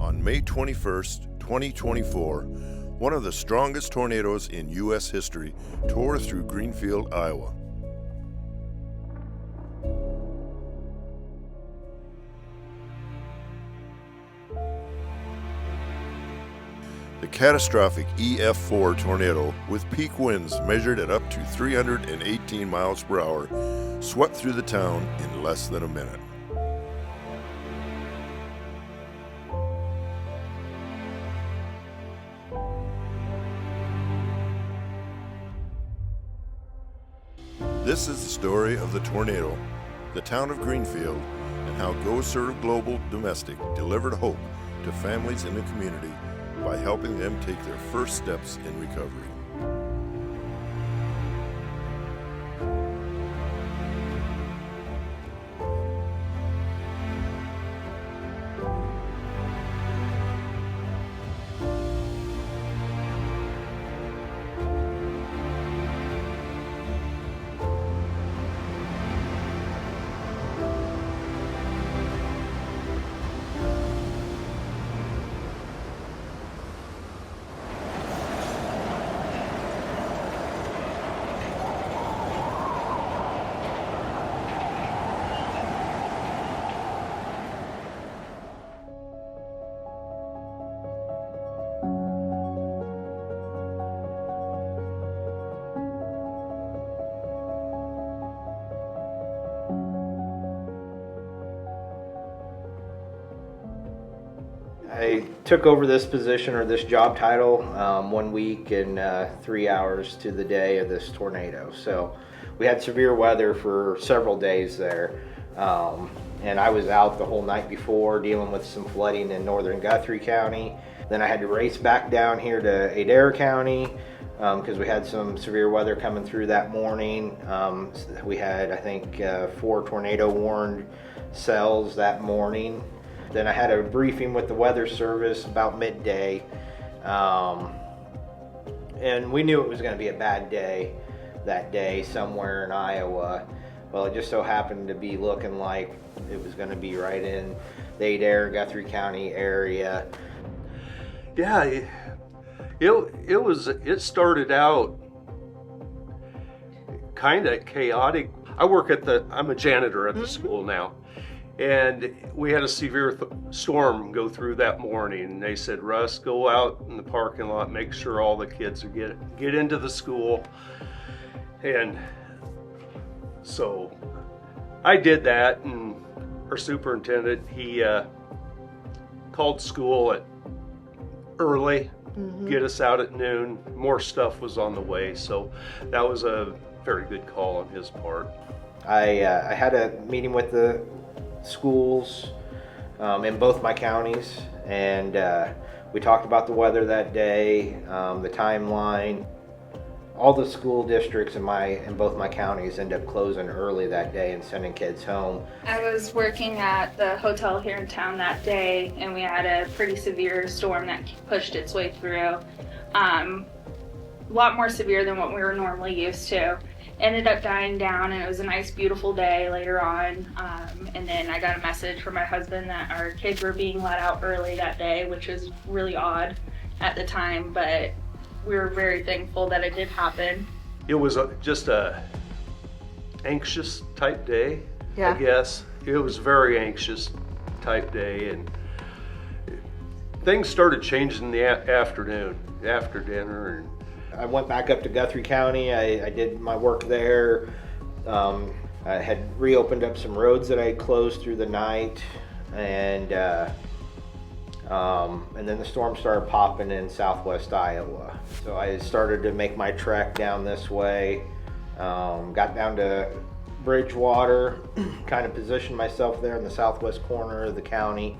On May 21st, 2024, one of the strongest tornadoes in U.S. history tore through Greenfield, Iowa. The catastrophic EF4 tornado, with peak winds measured at up to 318 miles per hour, swept through the town in less than a minute. This is the story of the tornado, the town of Greenfield, and how GoServ Global Domestic delivered hope to families in the community by helping them take their first steps in recovery. I took over this position or this job title 1 week and 3 hours to the day of this tornado. So we had severe weather for several days there. And I was out the whole night before dealing with some flooding in northern Guthrie County. Then I had to race back down here to Adair County because we had some severe weather coming through that morning. We had, I think, 4 tornado warned cells that morning. Then I had a briefing with the weather service about midday, and we knew it was going to be a bad day that day somewhere in Iowa. Well, it just so happened to be looking like it was going to be right in the Adair, Guthrie County area. Yeah, it started out kind of chaotic. I'm a janitor at the school now. And we had a severe storm go through that morning. And they said, Russ, go out in the parking lot, make sure all the kids are get into the school. And so I did that, and our superintendent, he called school at early, get us out at noon. More stuff was on the way, so that was a very good call on his part. I had a meeting with the schools in both my counties, and we talked about the weather that day, the timeline. All the school districts in both my counties end up closing early that day and sending kids home. I was working at the hotel here in town that day, and we had a pretty severe storm that pushed its way through. A lot more severe than what we were normally used to. Ended up dying down, and it was a nice, beautiful day later on. And then I got a message from my husband that our kids were being let out early that day, which was really odd at the time, but we were very thankful that it did happen. It was just a anxious type day, I guess. It was very anxious type day, and things started changing in the afternoon, after dinner. And I went back up to Guthrie County. I did my work there. I had reopened up some roads that I had closed through the night, and then the storm started popping in southwest Iowa. So I started to make my trek down this way. Got down to Bridgewater, kind of positioned myself there in the southwest corner of the county,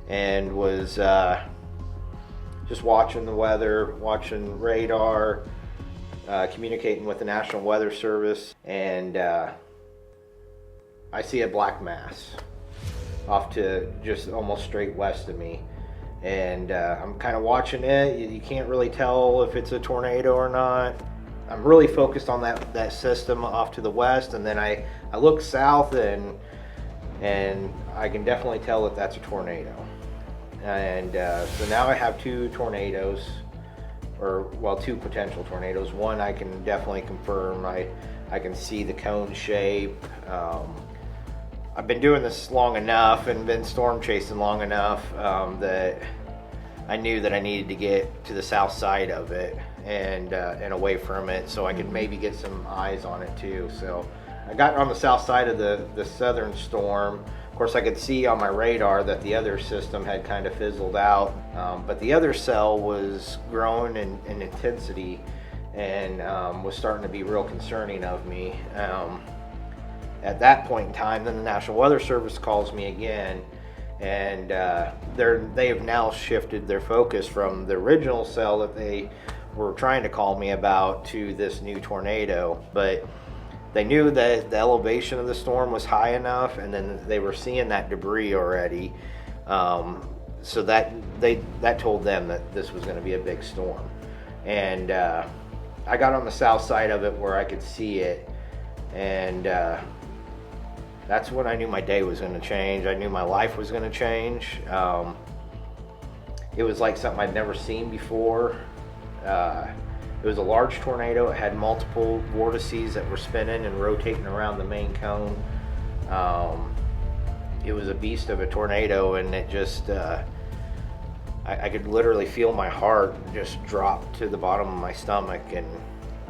and was just watching the weather, watching radar, communicating with the National Weather Service, and I see a black mass off to just almost straight west of me. And I'm kind of watching it. You can't really tell if it's a tornado or not. I'm really focused on that system off to the west, and then I look south, and I can definitely tell that that's a tornado. And so now I have two tornadoes, or well, two potential tornadoes. One I can definitely confirm. I can see the cone shape. I've been doing this long enough and been storm chasing long enough that I knew that I needed to get to the south side of it and away from it, so I could maybe get some eyes on it too. So I got on the south side of the southern storm. Of course, I could see on my radar that the other system had kind of fizzled out, but the other cell was growing in intensity and was starting to be real concerning of me. At that point in time, then the National Weather Service calls me again, and they have now shifted their focus from the original cell that they were trying to call me about to this new tornado. But they knew that the elevation of the storm was high enough, and then they were seeing that debris already. So that told them that this was going to be a big storm. And I got on the south side of it where I could see it, and that's when I knew my day was going to change. I knew my life was going to change. It was like something I'd never seen before. It was a large tornado. It had multiple vortices that were spinning and rotating around the main cone. It was a beast of a tornado, and it just, I could literally feel my heart just drop to the bottom of my stomach,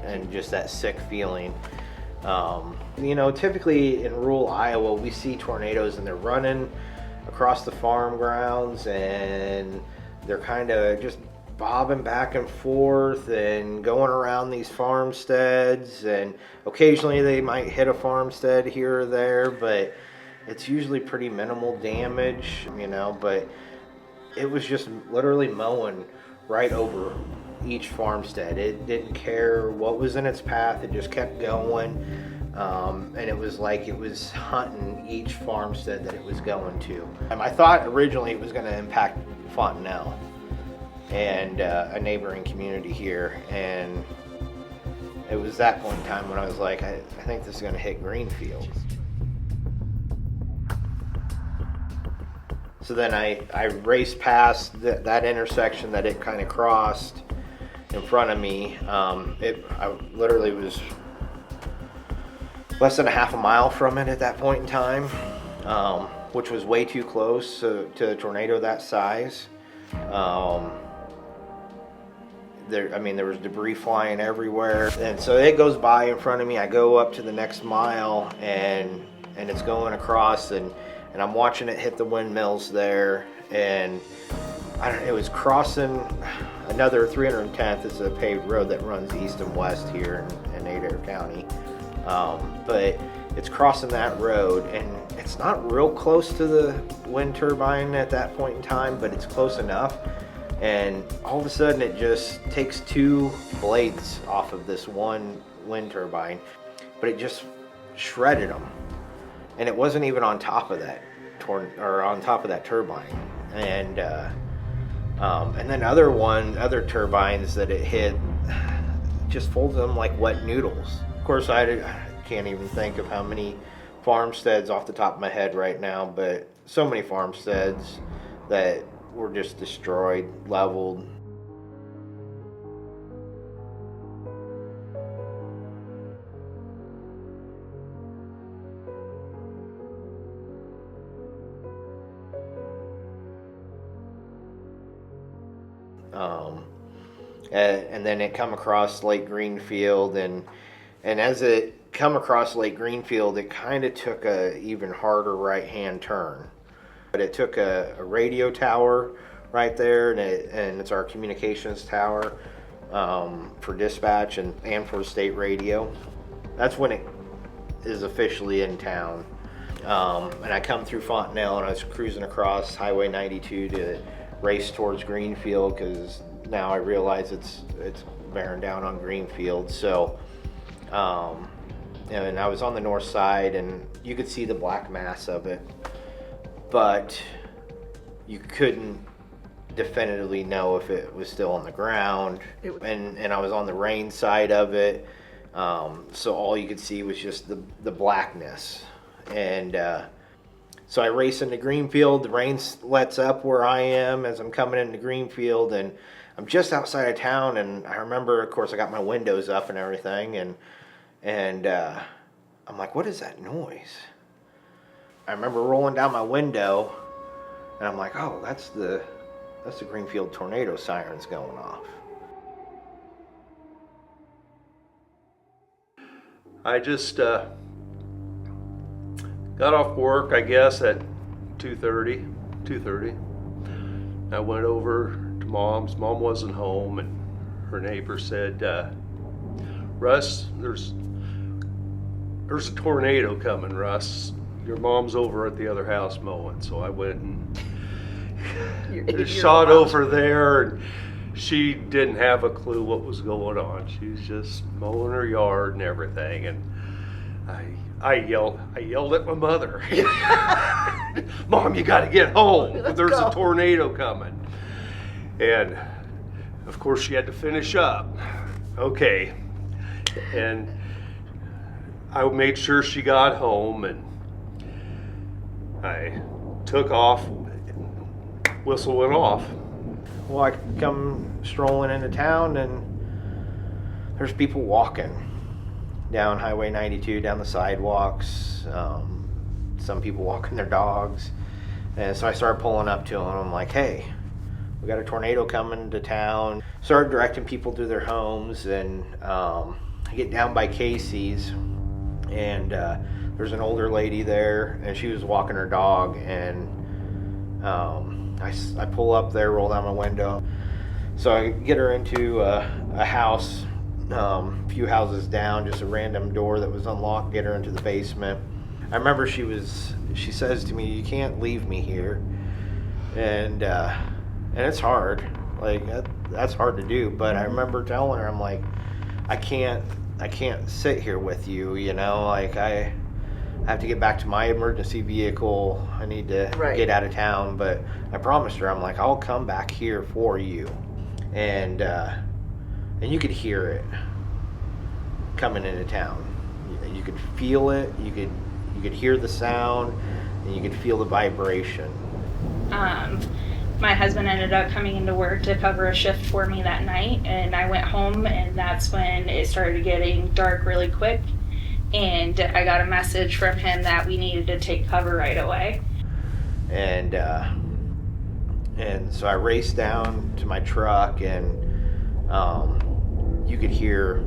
and just that sick feeling. You know, typically in rural Iowa, we see tornadoes and they're running across the farm grounds, and they're kind of just bobbing back and forth and going around these farmsteads, and occasionally they might hit a farmstead here or there, but it's usually pretty minimal damage, you know. But it was just literally mowing right over each farmstead. It didn't care what was in its path. It just kept going, and it was like it was hunting each farmstead that it was going to. I thought originally it was going to impact Fontenelle and a neighboring community here, and it was that point in time when I was like, I think this is going to hit Greenfield. So then I raced past that intersection that it kind of crossed in front of me. I literally was less than a half a mile from it at that point in time, which was way too close to a tornado that size. There was debris flying everywhere, and so it goes by in front of me. I go up to the next mile, and it's going across, and I'm watching it hit the windmills there, and it was crossing another 310th. It's a paved road that runs east and west here in Adair County, but it's crossing that road, and it's not real close to the wind turbine at that point in time, but it's close enough. And all of a sudden it just takes two blades off of this one wind turbine, but it just shredded them. And it wasn't even on top of that turbine. And then other turbines that it hit just folded them like wet noodles. Of course, I can't even think of how many farmsteads off the top of my head right now, but so many farmsteads that were just destroyed, leveled. And then it come across Lake Greenfield, and as it come across Lake Greenfield, it kind of took a even harder right-hand turn. But it took a radio tower right there, and it's our communications tower for dispatch and for state radio. That's when it is officially in town. And I come through Fontenelle, and I was cruising across Highway 92 to race towards Greenfield, because now I realize it's bearing down on Greenfield. So, and I was on the north side, and you could see the black mass of it, but you couldn't definitively know if it was still on the ground. And I was on the rain side of it, so all you could see was just the blackness. And So I race into Greenfield. The rain lets up where I am as I'm coming into Greenfield, and I'm just outside of town. And I remember, of course, I got my windows up and everything, and I'm like, what is that noise? I remember rolling down my window, and I'm like, oh, that's the Greenfield tornado sirens going off. I just got off work, I guess, at 2:30. I went over to Mom's. Mom wasn't home, and her neighbor said, Russ, there's a tornado coming, Russ. Your mom's over at the other house mowing. So I went and shot over there, and she didn't have a clue what was going on. She was just mowing her yard and everything, and I yelled at my mother. Mom, you got to get home. There's a tornado coming. And of course she had to finish up. Okay. And I made sure she got home, and I took off. Whistle went off. Well, I come strolling into town, and there's people walking down Highway 92, down the sidewalks. Some people walking their dogs. And so I started pulling up to them. I'm like, hey, we got a tornado coming to town. Started directing people to their homes, and I get down by Casey's, and there's an older lady there, and she was walking her dog, and I pull up there, roll down my window. So I get her into a house, a few houses down, just a random door that was unlocked, get her into the basement. I remember she says to me, you can't leave me here. And it's hard. Like, that's hard to do. But I remember telling her, I'm like, I can't sit here with you, you know, like I have to get back to my emergency vehicle. I need to get out of town. But I promised her, I'm like, I'll come back here for you. And you could hear it coming into town. You could feel it. You could hear the sound, and you could feel the vibration. My husband ended up coming into work to cover a shift for me that night, and I went home, and that's when it started getting dark really quick. And I got a message from him that we needed to take cover right away. And so I raced down to my truck, and you could hear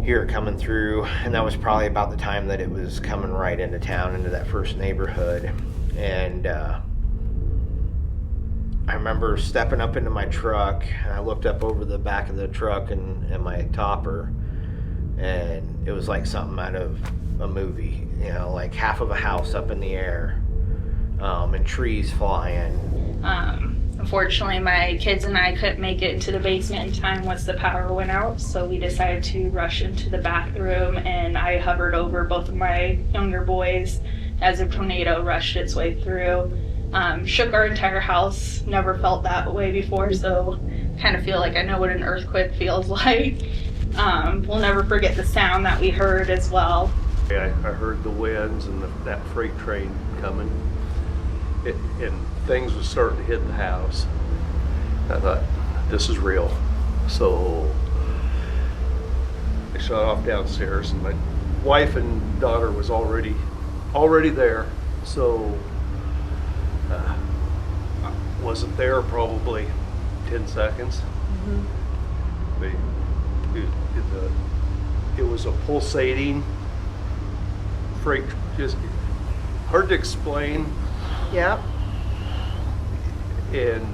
it coming through. And that was probably about the time that it was coming right into town, into that first neighborhood. And I remember stepping up into my truck, and I looked up over the back of the truck and my topper, and it was like something out of a movie, you know, like half of a house up in the air, and trees flying. Unfortunately, my kids and I couldn't make it into the basement in time once the power went out, so we decided to rush into the bathroom, and I hovered over both of my younger boys as a tornado rushed its way through. Shook our entire house. Never felt that way before, so kind of feel like I know what an earthquake feels like. We'll never forget the sound that we heard as well. I heard the winds and that freight train coming, and things were starting to hit the house. I thought, this is real. So I shot off downstairs, and my wife and daughter was already there. So I wasn't there probably 10 seconds. But it was a pulsating freight, just hard to explain. Yep. And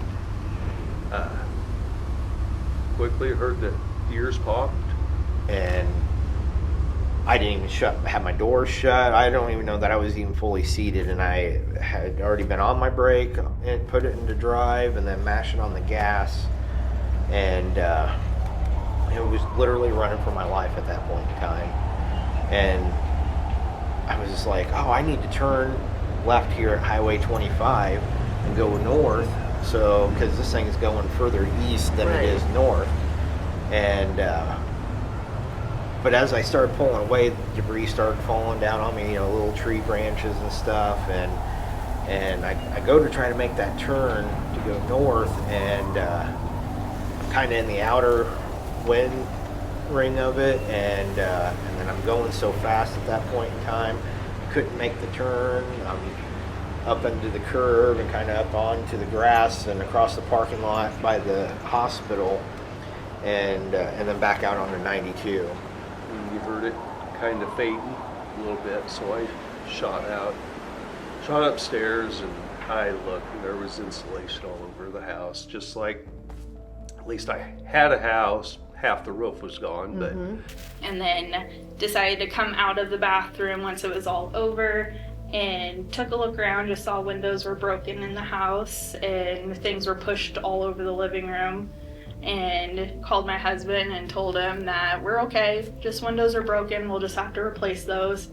quickly heard the ears popped. And I didn't even have my doors shut. I don't even know that I was even fully seated, and I had already been on my brake and put it into drive, and then mashing on the gas, and it was literally running for my life at that point in time. And I was just like, oh, I need to turn left here at Highway 25 and go north, so because this thing is going further east than it is north. And But as I started pulling away, debris started falling down on me, little tree branches and stuff. And I go to try to make that turn to go north, and I'm kind of in the outer wind ring of it, and then I'm going so fast at that point in time, I couldn't make the turn. I'm up into the curb and kind of up onto the grass and across the parking lot by the hospital, and then back out onto 92. And you heard it kind of fading a little bit, so I shot upstairs, and I looked, and there was insulation all over the house, just like, at least I had a house, half the roof was gone, but. And then decided to come out of the bathroom once it was all over, and took a look around, just saw windows were broken in the house, and things were pushed all over the living room, and called my husband and told him that we're okay, just windows are broken, we'll just have to replace those.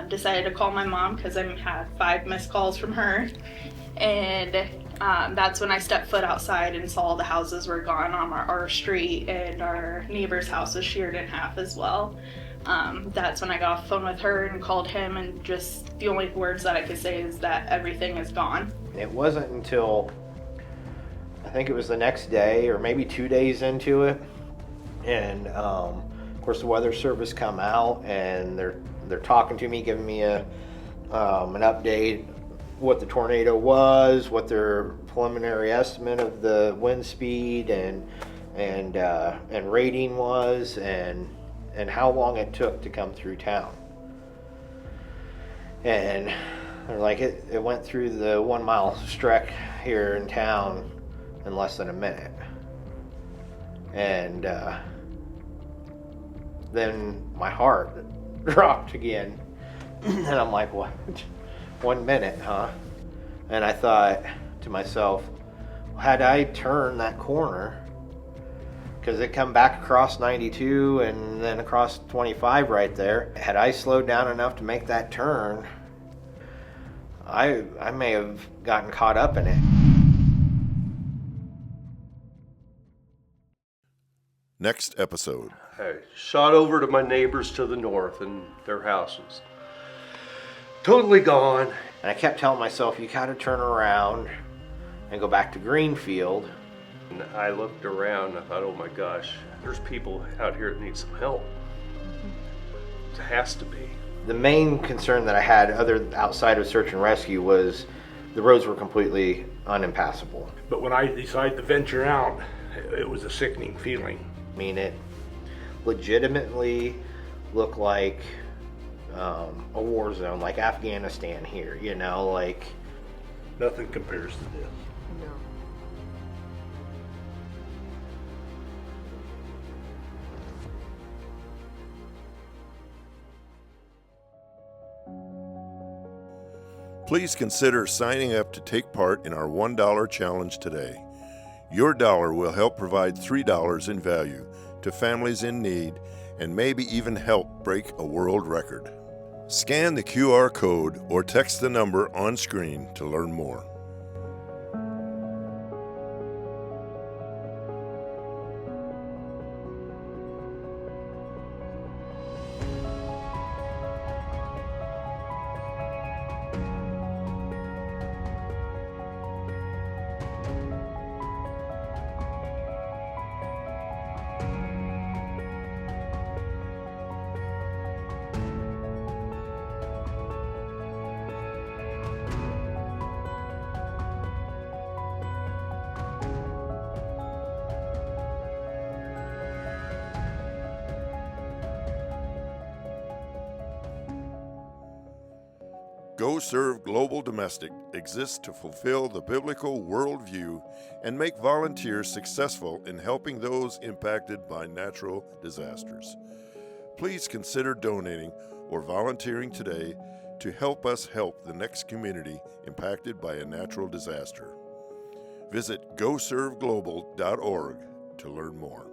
Decided to call my mom because I had 5 missed calls from her, and that's when I stepped foot outside and saw the houses were gone on our street, and our neighbor's house was sheared in half as well. That's when I got off the phone with her and called him, and just the only words that I could say is that everything is gone. It wasn't until, I think it was the next day or maybe 2 days into it, and of course the weather service come out, and they're talking to me, giving me an update what the tornado was, what their preliminary estimate of the wind speed and rating was, and how long it took to come through town. And they're like, it went through the 1 mile stretch here in town in less than a minute. And then my heart dropped again. And I'm like, what? 1 minute, huh? And I thought to myself, had I turned that corner, because it come back across 92 and then across 25 right there, had I slowed down enough to make that turn, I may have gotten caught up in it. Next episode. I shot over to my neighbors to the north, and their house was totally gone. And I kept telling myself, you gotta turn around and go back to Greenfield. And I looked around, and I thought, oh my gosh, there's people out here that need some help. It has to be. The main concern that I had, outside of search and rescue, was the roads were completely unimpassable. But when I decided to venture out, it was a sickening feeling. I mean, it legitimately looked like a war zone, like Afghanistan here, like... Nothing compares to this. Please consider signing up to take part in our $1 challenge today. Your dollar will help provide $3 in value to families in need and maybe even help break a world record. Scan the QR code or text the number on screen to learn more. GoServ Global Domestic exists to fulfill the biblical worldview and make volunteers successful in helping those impacted by natural disasters. Please consider donating or volunteering today to help us help the next community impacted by a natural disaster. Visit GoServGlobal.org to learn more.